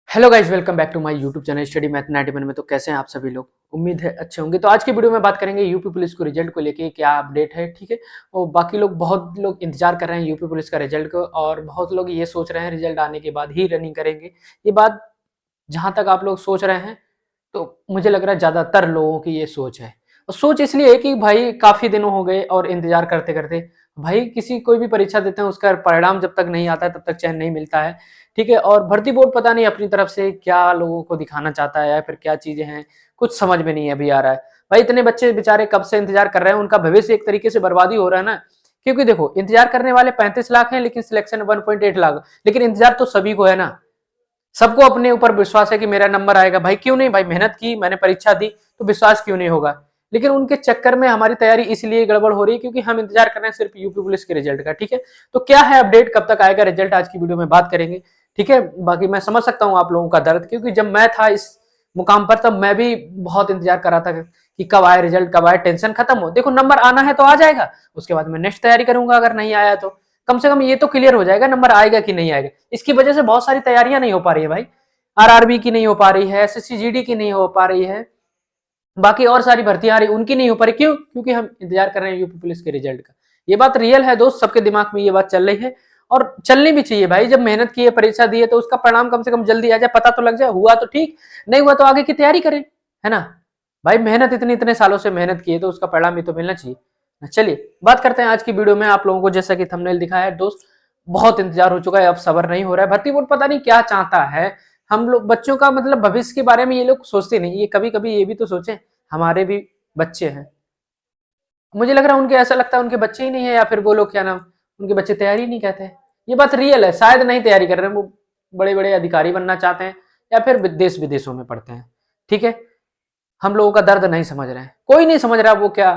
Hello guys, welcome back to my YouTube channel study math 91 में। तो कैसे हैं आप सभी लोग? उम्मीद है अच्छे होंगे। तो आज की वीडियो में बात करेंगे यूपी पुलिस को रिजल्ट को लेके क्या अपडेट है। ठीक है, और बाकी लोग बहुत लोग इंतजार कर रहे हैं यूपी पुलिस का रिजल्ट को, और बहुत लोग ये सोच रहे हैं रिजल्ट आने के बाद ही रनिंग करेंगे। ये बात जहां तक आप लोग सोच रहे हैं, तो मुझे लग रहा है ज्यादातर लोगों की ये सोच है। और सोच इसलिए है कि भाई काफी दिनों हो गए और इंतजार करते करते, भाई किसी कोई भी परीक्षा देते हैं उसका परिणाम जब तक नहीं आता है तब तक चैन नहीं मिलता है। ठीक है, और भर्ती बोर्ड पता नहीं अपनी तरफ से क्या लोगों को दिखाना चाहता है या फिर क्या चीजें हैं, कुछ समझ में नहीं अभी आ रहा है। भाई इतने बच्चे बेचारे कब से इंतजार कर रहे हैं, उनका भविष्य एक तरीके से बर्बादी हो रहा है ना। क्योंकि देखो, इंतजार करने वाले 35 लाख हैं लेकिन सिलेक्शन 1.8 लाख। लेकिन इंतजार तो सभी को है ना, सबको अपने ऊपर विश्वास है कि मेरा नंबर आएगा। भाई क्यों नहीं, भाई मेहनत की, मैंने परीक्षा दी, तो विश्वास क्यों नहीं होगा। लेकिन उनके चक्कर में हमारी तैयारी इसलिए गड़बड़ हो रही है क्योंकि हम इंतजार कर रहे हैं सिर्फ यूपी पुलिस के रिजल्ट का। ठीक है, तो क्या है अपडेट, कब तक आएगा रिजल्ट, आज की वीडियो में बात करेंगे। ठीक है, बाकी मैं समझ सकता हूँ आप लोगों का दर्द, क्योंकि जब मैं था इस मुकाम पर तब मैं भी बहुत इंतजार कर रहा था कि कब आए रिजल्ट, कब आए, टेंशन खत्म हो। देखो नंबर आना है तो आ जाएगा, उसके बाद मैं नेक्स्ट तैयारी करूंगा। अगर नहीं आया तो कम से कम ये तो क्लियर हो जाएगा नंबर आएगा कि नहीं आएगा। इसकी वजह से बहुत सारी तैयारियां नहीं हो पा रही है भाई। आरआरबी की नहीं हो पा रही है, एसएससी जीडी की नहीं हो पा रही है, बाकी और सारी भर्तियां आ रही उनकी नहीं हो पा रही। क्यों? क्योंकि हम इंतजार कर रहे हैं यूपी पुलिस के रिजल्ट का। ये बात रियल है दोस्त, सबके दिमाग में ये बात चल रही है और चलनी भी चाहिए भाई। जब मेहनत की है, परीक्षा दी है, तो उसका परिणाम कम से कम जल्दी आ जाए, पता तो लग जाए। हुआ तो ठीक, नहीं हुआ तो आगे की तैयारी करें, है ना। भाई मेहनत इतने इतने सालों से मेहनत की है तो उसका परिणाम भी तो मिलना चाहिए। चलिए बात करते हैं आज की वीडियो में। आप लोगों को जैसा कि थंबनेल दिखाया है दोस्त, बहुत इंतजार हो चुका है, अब सब्र नहीं हो रहा है। भर्ती बोर्ड पता नहीं क्या चाहता है। हम लोग बच्चों का मतलब भविष्य के बारे में ये लोग सोचते नहीं। ये कभी कभी ये भी तो सोचें, हमारे भी बच्चे हैं। मुझे लग रहा है उनके, ऐसा लगता है उनके बच्चे ही नहीं है, या फिर वो लोग क्या नाम, उनके बच्चे तैयारी नहीं कहते हैं। ये बात रियल है, शायद नहीं तैयारी कर रहे हैं, वो बड़े बड़े अधिकारी बनना चाहते हैं या फिर देश विदेशों में पढ़ते हैं। ठीक है, हम लोगों का दर्द नहीं समझ रहे हैं, कोई नहीं समझ रहा। वो क्या,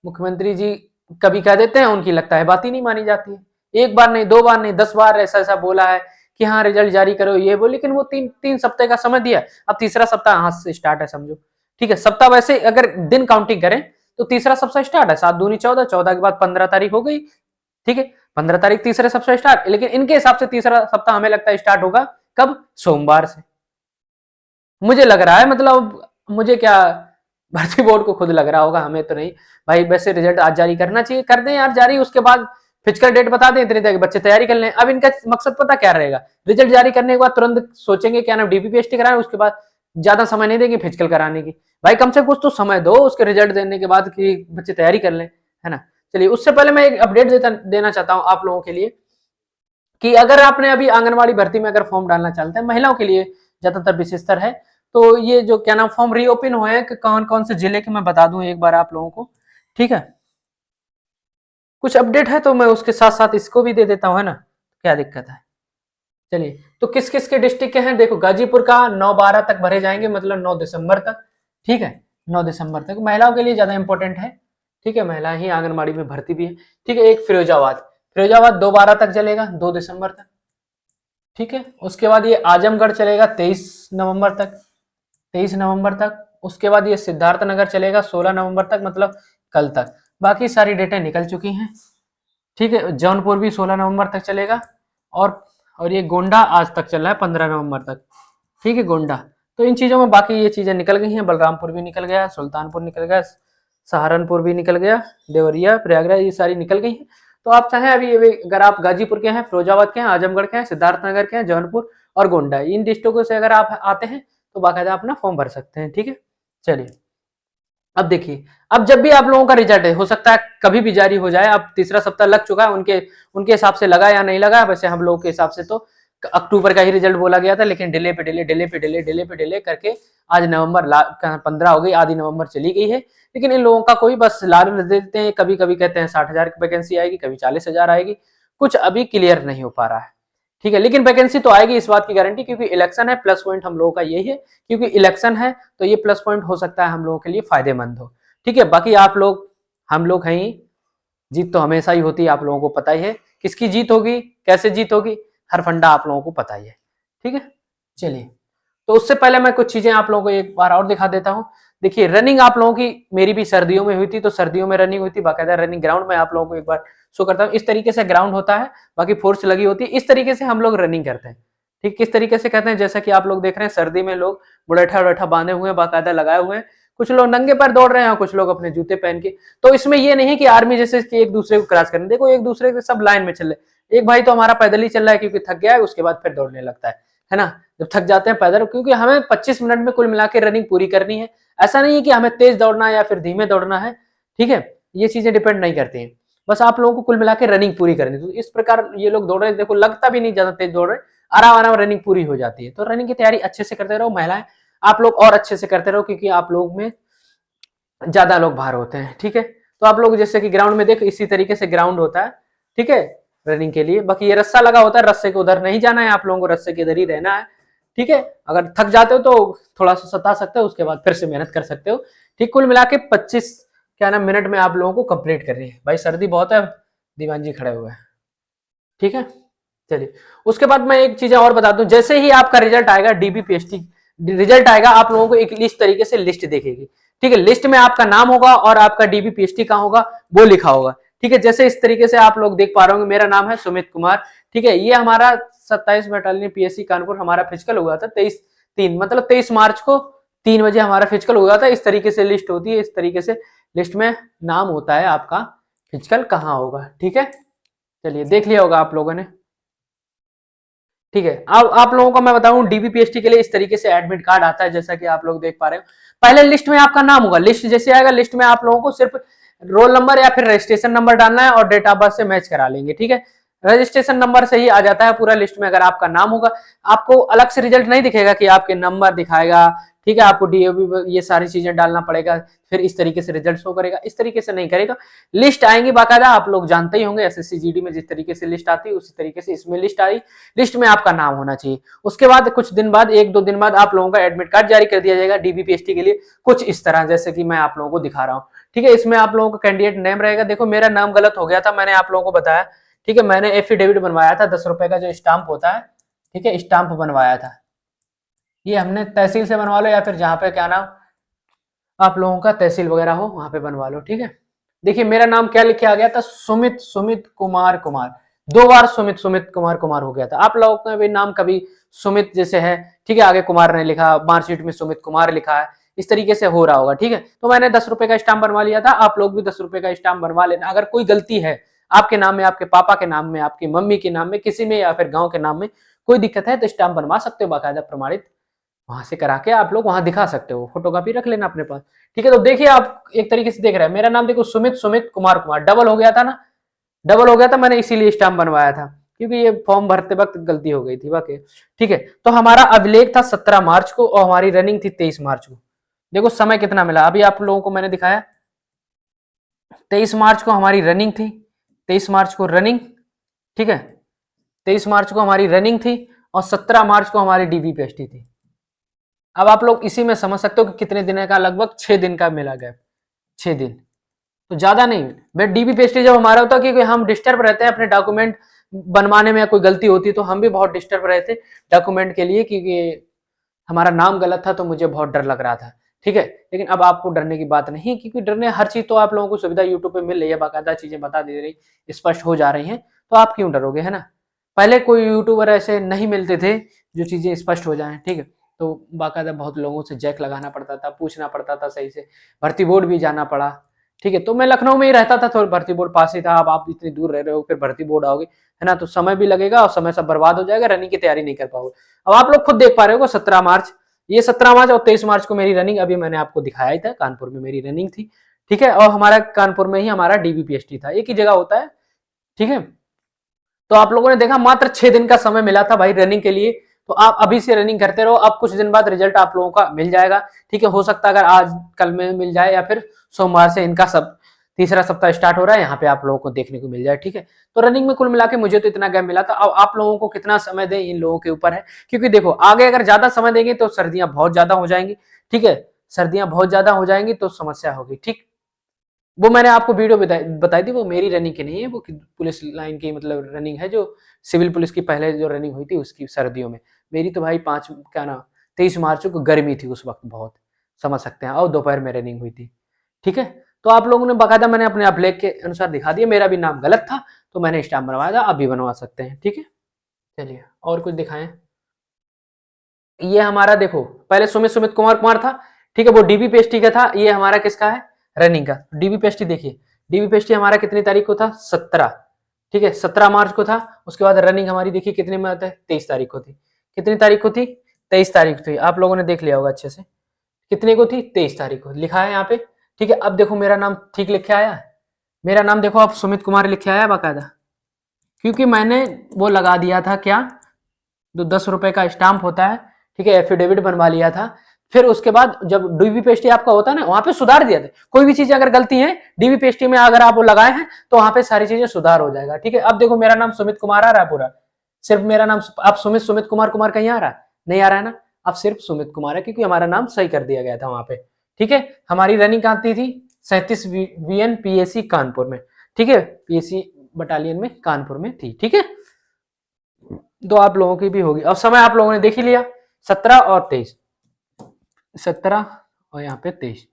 मुख्यमंत्री जी कभी कह देते हैं, उनकी लगता है बात ही नहीं मानी जाती है। एक बार नहीं, दो बार नहीं, 10 बार ऐसा ऐसा बोला है कि हाँ रिजल्ट जारी करो ये वो, लेकिन वो तीन तीन सप्ताह का समय दिया। अब तीसरा सप्ताह हाथ से स्टार्ट है समझो। ठीक है, सप्ताह वैसे अगर दिन काउंटिंग करें तो तीसरा सप्ताह स्टार्ट है, 7 दूनी 14, 14 के बाद 15 तारीख हो गई। ठीक है, 15 तारीख तीसरे सप्ताह स्टार्ट, लेकिन इनके हिसाब से तीसरा सप्ताह हमें लगता है स्टार्ट होगा कब, सोमवार से। मुझे लग रहा है, मतलब मुझे क्या, भर्ती बोर्ड को खुद लग रहा होगा, हमें तो नहीं। भाई वैसे रिजल्ट आज जारी करना चाहिए, कर दें यार जारी, उसके बाद फिजिकल डेट बता दें, इतनी तक बच्चे तैयारी कर लें। अब इनका मकसद पता क्या रहेगा, रिजल्ट जारी करने के बाद तुरंत सोचेंगे क्या नाम डीपीपीएसटी कराएं, उसके बाद ज्यादा समय नहीं देंगे फिजिकल कराने की। भाई कम से कम कुछ तो समय दो उसके रिजल्ट देने के बाद कि बच्चे तैयारी कर लें, है ना। चलिए, उससे पहले मैं एक अपडेट देना चाहता हूँ आप लोगों के लिए कि अगर आपने अभी आंगनबाड़ी भर्ती में अगर फॉर्म डालना चाहते हैं, महिलाओं के लिए ज्यादातर विशेषतर है, तो ये जो क्या नाम फॉर्म रीओपन हुए हैं कि कौन कौन से जिले के, मैं बता दूं एक बार आप लोगों को। ठीक है, कुछ अपडेट है तो मैं उसके साथ साथ इसको भी दे देता हूं, है ना, क्या दिक्कत है। चलिए, तो किस किस के डिस्ट्रिक्ट के हैं, देखो गाजीपुर का 9/12 तक भरे जाएंगे, मतलब 9 दिसंबर तक। ठीक है, 9 दिसंबर तक महिलाओं के लिए ज्यादा इंपॉर्टेंट है। ठीक है, महिला ही आंगनबाड़ी में भर्ती भी है। ठीक है, एक फिरोजाबाद, फिरोजाबाद 2/12 तक चलेगा, 2 दिसंबर तक। ठीक है, उसके बाद ये आजमगढ़ चलेगा 23 नवंबर तक, 23 नवंबर तक। उसके बाद ये सिद्धार्थ नगर चलेगा 16 नवंबर तक, मतलब कल तक। बाकी सारी डेटें निकल चुकी हैं। ठीक है, जौनपुर भी 16 नवंबर तक चलेगा, और ये गोंडा आज तक चल रहा है 15 नवंबर तक। ठीक है, गोंडा। तो इन चीजों में बाकी ये चीजें निकल गई हैं, बलरामपुर भी निकल गया, सुल्तानपुर निकल गया, सहारनपुर भी निकल गया, देवरिया, प्रयागराज, ये सारी निकल गई हैं। तो आप चाहें अभी अगर आप गाजीपुर के हैं, फिरोजाबाद के हैं, आजमगढ़ के हैं, सिद्धार्थनगर के हैं, जौनपुर और गोंडा, इन डिस्ट्रिक्टों से अगर आप आते हैं तो बाकायदा अपना फॉर्म भर सकते हैं। ठीक है, चलिए अब देखिए, अब जब भी आप लोगों का रिजल्ट है, हो सकता है कभी भी जारी हो जाए। अब तीसरा सप्ताह लग चुका है, उनके उनके हिसाब से लगा या नहीं लगा, वैसे हम लोगों के हिसाब से तो अक्टूबर का ही रिजल्ट बोला गया था, लेकिन डिले पे डिले, डिले पे डिले, डिले पे डिले करके आज नवंबर 15 हो गई, आधी नवंबर चली गई है। लेकिन इन लोगों का कोई बस लालच देते हैं, कभी कभी कहते हैं 60,000 की वैकेंसी आएगी, कभी 40,000 आएगी, कुछ अभी क्लियर नहीं हो पा रहा है। ठीक है, लेकिन वैकेंसी तो आएगी, इस बात की गारंटी, क्योंकि इलेक्शन है। प्लस पॉइंट हम लोगों का यही है, क्योंकि इलेक्शन है तो ये प्लस पॉइंट हो सकता है हम लोगों के लिए फायदेमंद हो। ठीक है, बाकी आप लोग, हम लोग हैं, जीत तो हमेशा ही होती है, आप लोगों को पता ही है। किसकी जीत होगी, कैसे जीत होगी, हर फंडा आप लोगों को पता ही है। ठीक है, चलिए, तो उससे पहले मैं कुछ चीजें आप लोगों को एक बार और दिखा देता हूं। देखिए, रनिंग आप लोगों की, मेरी भी सर्दियों में हुई थी, तो सर्दियों में रनिंग हुई थी बाकायदा रनिंग ग्राउंड में। आप लोगों को एक बार शो करता हूँ, इस तरीके से ग्राउंड होता है, बाकी फोर्स लगी होती है, इस तरीके से हम लोग रनिंग करते हैं। ठीक, किस तरीके से कहते हैं, जैसा कि आप लोग देख रहे हैं सर्दी में लोग मुड़ैठा उड़ैठा बांधे हुए हैं, बाकायदा लगाए हुए हैं, कुछ लोग नंगे पैर दौड़ रहे हैं और कुछ लोग अपने जूते पहन के। तो इसमें ये नहीं कि आर्मी जैसे कि एक दूसरे को क्रॉस करें, देखो एक दूसरे के सब लाइन में चल रहे। एक भाई तो हमारा पैदल ही चल रहा है क्योंकि थक गया है, उसके बाद फिर दौड़ने लगता है ना। जब थक जाते हैं पैदल, क्योंकि हमें 25 मिनट में कुल मिला के रनिंग पूरी करनी है। ऐसा नहीं है कि हमें तेज दौड़ना है या फिर धीमे दौड़ना है, ठीक है, ये चीजें डिपेंड नहीं करती हैं। बस आप लोगों को कुल मिला के रनिंग पूरी करनी है। तो इस प्रकार ये लोग दौड़ रहे हैं, देखो लगता भी नहीं ज्यादा तेज दौड़ रहे, आराम आराम रनिंग पूरी हो जाती है। तो रनिंग की तैयारी अच्छे से करते रहो महिलाएं, आप लोग और अच्छे से करते रहो, क्योंकि आप लोग में ज्यादा लोग बाहर होते हैं, ठीक है। तो आप लोग जैसे कि ग्राउंड में देखो इसी तरीके से ग्राउंड होता है, ठीक है, रनिंग के लिए। बाकी ये रस्सा लगा होता है, रस्से के उधर नहीं जाना है आप लोगों को, रस्से के इधर ही रहना है, ठीक है। अगर थक जाते हो तो थोड़ा सा सता सकते हो, उसके बाद फिर से मेहनत कर सकते हो, ठीक। कुल मिला के 25 क्या ना मिनट में आप लोगों को कंप्लीट करनी है। भाई सर्दी बहुत है, दीवान जी खड़े हुए हैं, ठीक है। चलिए, उसके बाद मैं एक चीज और बता दूं, जैसे ही आपका रिजल्ट आएगा डीबीपीएसटी रिजल्ट आएगा, आप लोगों को एक लिस्ट तरीके से लिस्ट दिखेगी, ठीक है। लिस्ट में आपका नाम होगा और आपका डीबीपीएसटी कहाँ होगा वो लिखा होगा, ठीक है। जैसे इस तरीके से आप लोग देख पा रहे होंगे, मेरा नाम है सुमित कुमार, ठीक है। ये हमारा 27 बटालियन पीएससी कानपुर हमारा फिजिकल हुआ था 23/3, मतलब 23 मार्च को 3 बजे हमारा फिजिकल हुआ था। इस तरीके से लिस्ट होती है, इस तरीके से लिस्ट में नाम होता है आपका फिजिकल कहाँ होगा, ठीक है। चलिए, देख लिया होगा आप लोगों ने, ठीक है। अब आप लोगों को मैं बताऊं, डीबीपीएसटी के लिए इस तरीके से एडमिट कार्ड आता है, जैसा कि आप लोग देख पा रहे हो। पहले लिस्ट में आपका नाम होगा, लिस्ट जैसे आएगा लिस्ट में आप लोगों को सिर्फ रोल नंबर या फिर रजिस्ट्रेशन नंबर डालना है और डेट ऑफ बर्थ से मैच करा लेंगे, ठीक है। रजिस्ट्रेशन नंबर से ही आ जाता है पूरा लिस्ट में, अगर आपका नाम होगा। आपको अलग से रिजल्ट नहीं दिखेगा कि आपके नंबर दिखाएगा, ठीक है। आपको डीओबी ये सारी चीजें डालना पड़ेगा, फिर इस तरीके से रिजल्ट शो करेगा, इस तरीके से नहीं करेगा। लिस्ट आएंगी बाकायदा, आप लोग जानते ही होंगे एसएससी जीडी में जिस तरीके से लिस्ट आती है उसी तरीके से इसमें लिस्ट आई, लिस्ट में आपका नाम होना चाहिए। उसके बाद कुछ दिन बाद, 1-2 दिन बाद आप लोगों का एडमिट कार्ड जारी कर दिया जाएगा डीबीपीएसटी के लिए, कुछ इस तरह जैसे कि मैं आप लोगों को दिखा रहा हूँ, ठीक है। इसमें आप लोगों का कैंडिडेट नेम रहेगा। देखो मेरा नाम गलत हो गया था, मैंने आप लोगों को बताया, ठीक है। मैंने एफिडेविट बनवाया था 10 रुपए का जो स्टाम्प होता है, ठीक है, स्टाम्प बनवाया था। ये हमने तहसील से बनवा लो या फिर जहाँ पे क्या नाम आप लोगों का तहसील वगैरह हो वहां पे बनवा लो, ठीक है। देखिए मेरा नाम क्या लिखे आ गया था, सुमित सुमित कुमार कुमार, 2 बार सुमित सुमित कुमार कुमार हो गया था। आप लोगों का भी नाम कभी सुमित जैसे है, ठीक है, आगे कुमार नहीं लिखा, मार्कशीट में सुमित कुमार लिखा है, इस तरीके से हो रहा होगा, ठीक है। तो मैंने 10 रुपए का स्टाम्प बनवा लिया था, आप लोग भी 10 रुपए का स्टाम्प बनवा लेना। अगर कोई गलती है आपके नाम में, आपके पापा के नाम में, आपकी मम्मी के नाम में, किसी में या फिर गाँव के नाम में कोई दिक्कत है तो स्टाम्प बनवा सकते हो बाकायदा प्रमाणित, वहां से करा के आप लोग वहां दिखा सकते हो, फोटोकॉपी रख लेना अपने पास, ठीक है। तो देखिए आप एक तरीके से देख रहे हैं, मेरा नाम देखो सुमित सुमित कुमार कुमार डबल हो गया था ना, डबल हो गया था, मैंने इसीलिए स्टाम्प बनवाया था क्योंकि ये फॉर्म भरते वक्त गलती हो गई थी बाकी, ठीक है। तो हमारा अभिलेख था 17 मार्च को और हमारी रनिंग थी 23 मार्च को। देखो समय कितना मिला, अभी आप लोगों को मैंने दिखाया 23 मार्च को हमारी रनिंग थी, 23 मार्च को रनिंग, ठीक है, 23 मार्च को हमारी रनिंग थी और 17 मार्च को हमारी डीबीपीएसटी थी। अब आप लोग इसी में समझ सकते हो कि कितने दिन का, लगभग 6 दिन का मिला गैप, 6 दिन, तो ज्यादा नहीं। बट डीबीपीएसटी जब हमारा होता है क्योंकि हम डिस्टर्ब रहते हैं अपने डॉक्यूमेंट बनवाने में, कोई गलती होती है तो हम भी बहुत डिस्टर्ब रहते डॉक्यूमेंट के लिए, क्योंकि हमारा नाम गलत था तो मुझे बहुत डर लग रहा था, ठीक है। लेकिन अब आपको डरने की बात नहीं, क्योंकि डरने हर चीज तो आप लोगों को सुविधा यूट्यूब पे मिल रही है, बाकायदा चीजें बता दे रही, स्पष्ट हो जा रही हैं, तो आप क्यों डरोगे, है ना। पहले कोई यूट्यूबर ऐसे नहीं मिलते थे जो चीजें स्पष्ट हो जाएं, ठीक है। तो बाकायदा बहुत लोगों से जैक लगाना पड़ता था, पूछना पड़ता था सही से, भर्ती बोर्ड भी जाना पड़ा, ठीक है। तो मैं लखनऊ में ही रहता था, तो भर्ती बोर्ड पास ही था। अब आप इतनी दूर रह रहे हो, फिर भर्ती बोर्ड आओगे, है ना, तो समय भी लगेगा और समय सब बर्बाद हो जाएगा, रनिंग की तैयारी नहीं कर पाओगे। अब आप लोग खुद देख पा रहे हो 17 मार्च, ये 17 मार्च और 23 मार्च को मेरी रनिंग, अभी मैंने आपको दिखाया ही था, कानपुर में मेरी रनिंग थी, ठीक है। और हमारा कानपुर में ही हमारा डीबीपीएसटी था, एक ही जगह होता है, ठीक है। तो आप लोगों ने देखा मात्र 6 दिन का समय मिला था भाई रनिंग के लिए, तो आप अभी से रनिंग करते रहो। अब कुछ दिन बाद रिजल्ट आप लोगों का मिल जाएगा, ठीक है। हो सकता है अगर आज कल में मिल जाए या फिर सोमवार से इनका सब तीसरा सप्ताह स्टार्ट हो रहा है, यहाँ पे आप लोगों को देखने को मिल जाए, ठीक है। तो रनिंग में कुल मिला के मुझे तो इतना गैप मिला था। अब आप लोगों को कितना समय दें इन लोगों के ऊपर है, क्योंकि देखो आगे अगर ज्यादा समय देंगे तो सर्दियां बहुत ज्यादा हो जाएंगी, ठीक है। सर्दियां बहुत ज्यादा हो जाएंगी तो समस्या होगी, ठीक। वो मैंने आपको वीडियो बताई थी, वो मेरी रनिंग की नहीं है, वो पुलिस लाइन की मतलब रनिंग है, जो सिविल पुलिस की पहले जो रनिंग हुई थी उसकी सर्दियों में। मेरी तो भाई 5 क्या ना 23 मार्च को गर्मी थी उस वक्त बहुत, समझ सकते हैं, और दोपहर में रनिंग हुई थी, ठीक है। तो आप लोगों ने बाकायदा, मैंने अपने अभिलेख के अनुसार दिखा दिया, मेरा भी नाम गलत था तो मैंने स्टाम्प बनवाया था, आप भी बनवा सकते हैं, ठीक है। चलिए और कुछ दिखाएं। ये हमारा देखो, पहले सुमित सुमित कुमार कुमार था, ठीक है, वो डीबी पेस्टी का था। ये हमारा किसका है, रनिंग का। डीबी पेस्टी देखिए, डीबी पेस्टी हमारा कितनी तारीख को था, 17, ठीक है, 17 मार्च को था। उसके बाद रनिंग हमारी देखिए कितने में आता है, 23 तारीख को थी। कितनी तारीख को थी, 23 तारीख थी। आप लोगों ने देख लिया होगा अच्छे से, कितने को थी, 23 तारीख को लिखा है यहाँ पे, ठीक है। अब देखो मेरा नाम ठीक लिखे आया, मेरा नाम देखो आप सुमित कुमार लिखे आया बाकायदा, क्योंकि मैंने वो लगा दिया था क्या, जो 10 रुपए का स्टाम्प होता है, ठीक है, एफिडेविट बनवा लिया था। फिर उसके बाद जब डीबी पेस्टी आपका होता है ना, वहां पे सुधार दिया था। कोई भी चीज अगर गलती है डीबी पेस्टी में अगर आप वो लगाए हैं तो वहां पे सारी चीजें सुधार हो जाएगा, ठीक है। अब देखो मेरा नाम सुमित कुमार आ रहा है पूरा, सिर्फ मेरा नाम, आप सुमित सुमित कुमार कुमार कहीं आ रहा है, नहीं आ रहा है ना, अब सिर्फ सुमित कुमार है, क्योंकि हमारा नाम सही कर दिया गया था वहां पे, ठीक है। हमारी रनिंग कहाँ थी, 37 वीएन पीएसी कानपुर में, ठीक है, पीएसी बटालियन में कानपुर में थी, ठीक है। तो आप लोगों की भी होगी। अब समय आप लोगों ने देख ही लिया, 17 और 23, 17 और यहाँ पे 23,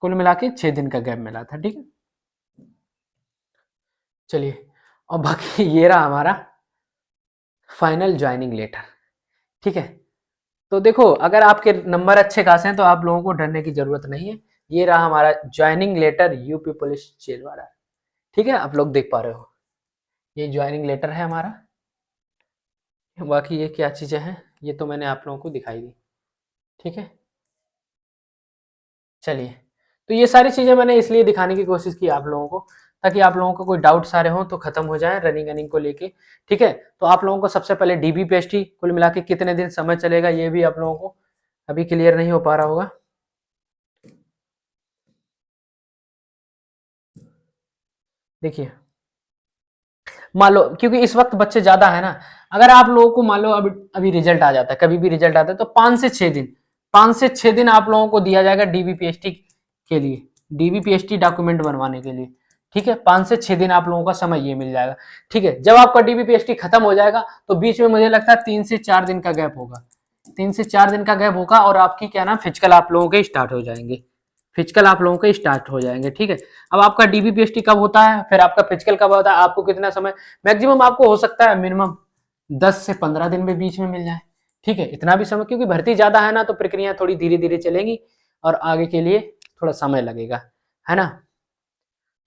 कुल मिला के 6 दिन का गैप मिला था, ठीक है। चलिए, और बाकी ये रहा हमारा फाइनल ज्वाइनिंग लेटर, ठीक है। तो देखो अगर आपके नंबर अच्छे खासे हैं तो आप लोगों को डरने की जरूरत नहीं है। ये रहा हमारा ज्वाइनिंग लेटर यूपी पुलिस चेलवाड़ा, ठीक है, आप लोग देख पा रहे हो, ये ज्वाइनिंग लेटर है हमारा। बाकी ये क्या चीजें हैं ये तो मैंने आप लोगों को दिखाई दी, ठीक है। चलिए, तो ये सारी चीजें मैंने इसलिए दिखाने की कोशिश की आप लोगों को, ताकि आप लोगों को कोई डाउट सारे हों तो खत्म हो जाए रनिंग रनिंग को लेके, ठीक है। तो आप लोगों को सबसे पहले डीबी पेस्टी कुल मिला के कितने दिन समय चलेगा ये भी आप लोगों को अभी क्लियर नहीं हो पा रहा होगा। देखिए, मान लो क्योंकि इस वक्त बच्चे ज्यादा है ना, अगर आप लोगों को मान लो अभी अभी रिजल्ट आ जाता है, कभी भी रिजल्ट आता है, तो 5 से 6 दिन, 5 से 6 दिन आप लोगों को दिया जाएगा डीबीपीएसटी के लिए, डीबीपीएसटी डॉक्यूमेंट बनवाने के लिए, ठीक है। 5 से 6 दिन आप लोगों का समय ये मिल जाएगा, ठीक है। जब आपका डीबीपीएसटी खत्म हो जाएगा तो बीच में मुझे लगता है 3 से 4 दिन का गैप होगा, 3 से 4 दिन का गैप होगा, और आपकी क्या नाम फिजिकल आप लोगों के स्टार्ट हो जाएंगे, फिजिकल आप लोगों के स्टार्ट हो जाएंगे, ठीक है। अब आपका डीबीपीएसटी कब होता है, फिर आपका फिजिकल कब होता है, आपको कितना समय मैक्सिमम आपको हो सकता है, मिनिमम 10 से 15 दिन में बीच में मिल जाए, ठीक है। इतना भी समय, क्योंकि भर्ती ज्यादा है ना तो प्रक्रिया थोड़ी धीरे धीरे चलेंगी और आगे के लिए थोड़ा समय लगेगा, है ना।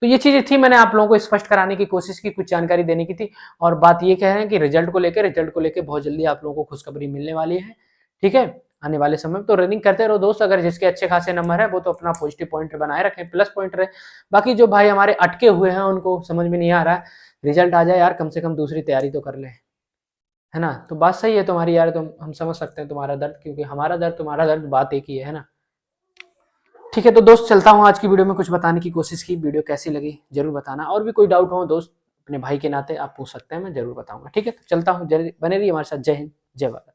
तो ये चीजें थी, मैंने आप लोगों को स्पष्ट कराने की कोशिश की, कुछ जानकारी देने की थी। और बात ये कह रहे हैं कि रिजल्ट को लेकर बहुत जल्दी आप लोगों को खुशखबरी मिलने वाली है, ठीक है, आने वाले समय में। तो रनिंग करते रहो दोस्त, अगर जिसके अच्छे खासे नंबर है वो तो अपना पॉजिटिव पॉइंट बनाए रखें, प्लस पॉइंट रहे। बाकी जो भाई हमारे अटके हुए हैं उनको समझ में नहीं आ रहा है, रिजल्ट आ जाए यार, कम से कम दूसरी तैयारी तो कर ले, है ना। तो बात सही है तुम्हारी यार, तुम हम समझ सकते हैं तुम्हारा दर्द, क्योंकि हमारा दर्द तुम्हारा दर्द बात एक ही है ना। ठीक है, तो दोस्त चलता हूँ, आज की वीडियो में कुछ बताने की कोशिश की, वीडियो कैसी लगी जरूर बताना, और भी कोई डाउट हो दोस्त अपने भाई के नाते आप पूछ सकते हैं, मैं जरूर बताऊंगा, ठीक है। तो चलता हूँ, बने रहिए हमारे साथ। जय हिंद, जय भारत।